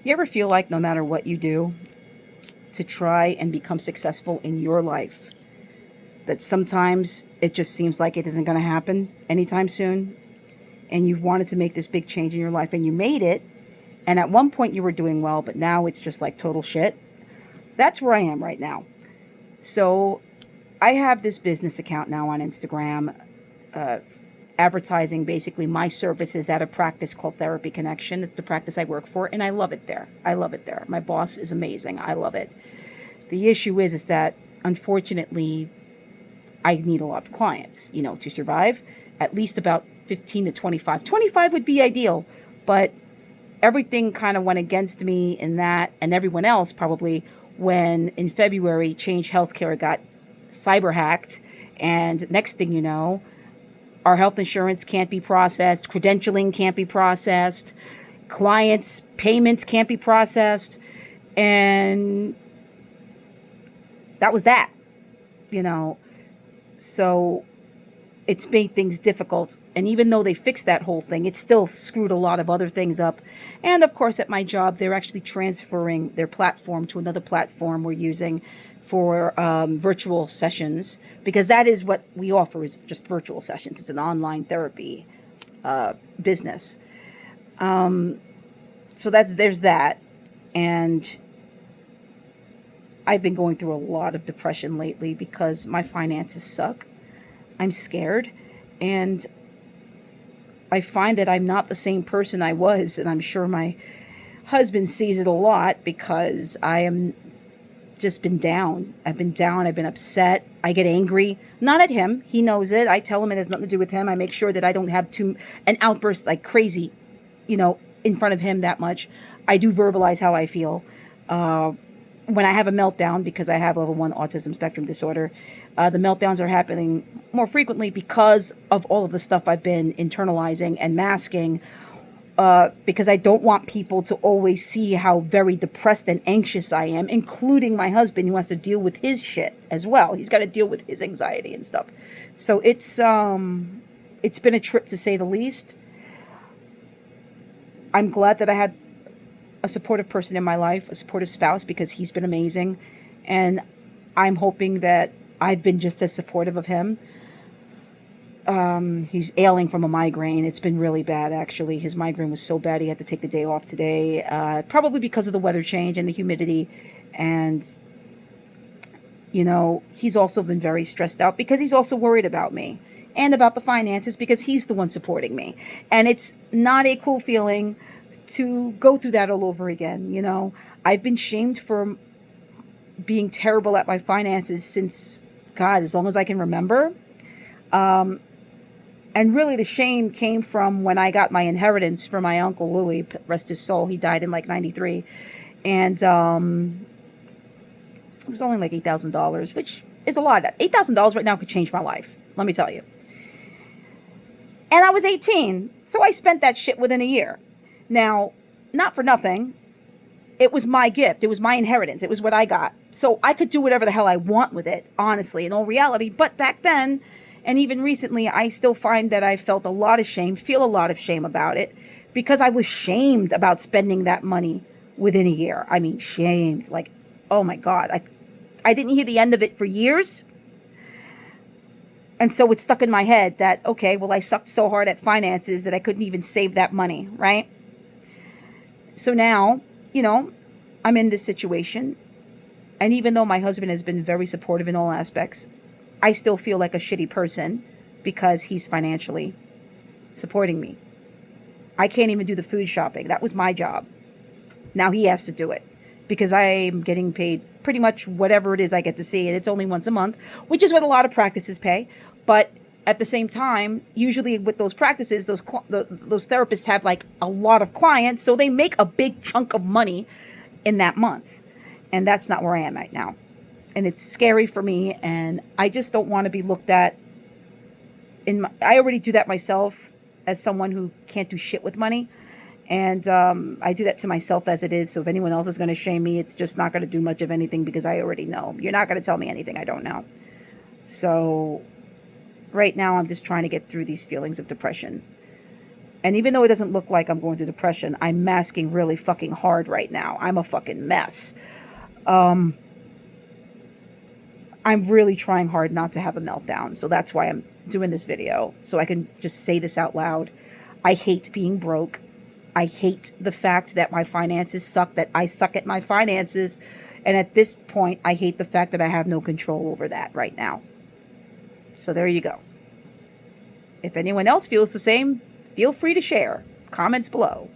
You ever feel like no matter what you do to try and become successful in your life, that sometimes it just seems like it isn't going to happen anytime soon? And you've wanted to make this big change in your life and you made it. And at one point you were doing well, but now it's just like total shit. That's where I am right now. So I have this business account now on Instagram, uh, advertising basically my services at a practice called Therapy Connection. It's the practice I work for, and I love it there. I love it there. My boss is amazing. I love it. The issue is that unfortunately, I need a lot of clients, to survive. At least about 15 to 25. 25 would be ideal, but everything kind of went against me in that, and everyone else probably, when in February Change Healthcare got cyber hacked, and next thing you know, our health insurance can't be processed, credentialing can't be processed, clients' payments can't be processed, and that was that, you know. So it's made things difficult. And even though they fixed that whole thing, it still screwed a lot of other things up. And of course, at my job, they're actually transferring their platform to another platform we're using for virtual sessions, because that is what we offer, is just virtual sessions. It's an online therapy business. So there's that. And I've been going through a lot of depression lately because my finances suck. I'm scared, and I find that I'm not the same person I was, and I'm sure my husband sees it a lot because I am just been down. I've been down, I've been upset. I get angry, not at him. He knows it. I tell him it has nothing to do with him. I make sure that I don't have an outburst like crazy, in front of him that much. I do verbalize how I feel. Uh, when I have a meltdown, because I have level 1 autism spectrum disorder, the meltdowns are happening more frequently because of all of the stuff I've been internalizing and masking. Because I don't want people to always see how very depressed and anxious I am, including my husband, who has to deal with his shit as well. He's got to deal with his anxiety and stuff. So it's been a trip, to say the least. I'm glad that I had a supportive person in my life, a supportive spouse, because he's been amazing. And I'm hoping that I've been just as supportive of him. He's ailing from a migraine. It's been really bad, actually. His migraine was so bad he had to take the day off today, probably because of the weather change and the humidity. And, he's also been very stressed out because he's also worried about me and about the finances, because he's the one supporting me. And it's not a cool feeling to go through that all over again. I've been shamed for being terrible at my finances since, God, as long as I can remember. And really, the shame came from when I got my inheritance from my uncle Louis, rest his soul. He died in like '93, and it was only like $8,000, which is a lot. $8,000 right now could change my life. Let me tell you. And I was 18, so I spent that shit within a year. Now, not for nothing, it was my gift. It was my inheritance. It was what I got. So I could do whatever the hell I want with it, honestly, in all reality. But back then, and even recently, I still find that I felt a lot of shame, feel a lot of shame about it, because I was shamed about spending that money within a year. I mean, shamed. Like, oh my God. I didn't hear the end of it for years. And so it stuck in my head that, okay, well, I sucked so hard at finances that I couldn't even save that money, right? So now, I'm in this situation. And even though my husband has been very supportive in all aspects, I still feel like a shitty person because he's financially supporting me. I can't even do the food shopping. That was my job. Now he has to do it because I'm getting paid pretty much whatever it is I get to see. And it's only once a month, which is what a lot of practices pay. But at the same time, usually with those practices, those therapists have like a lot of clients. So they make a big chunk of money in that month. And that's not where I am right now. And it's scary for me. And I just don't want to be looked at. I already do that myself as someone who can't do shit with money. And I do that to myself as it is. So if anyone else is going to shame me, it's just not going to do much of anything because I already know. You're not going to tell me anything I don't know. So right now I'm just trying to get through these feelings of depression. And even though it doesn't look like I'm going through depression, I'm masking really fucking hard right now. I'm a fucking mess. I'm really trying hard not to have a meltdown. So that's why I'm doing this video. So I can just say this out loud. I hate being broke. I hate the fact that my finances suck, that I suck at my finances. And at this point, I hate the fact that I have no control over that right now. So there you go. If anyone else feels the same, feel free to share. Comments below.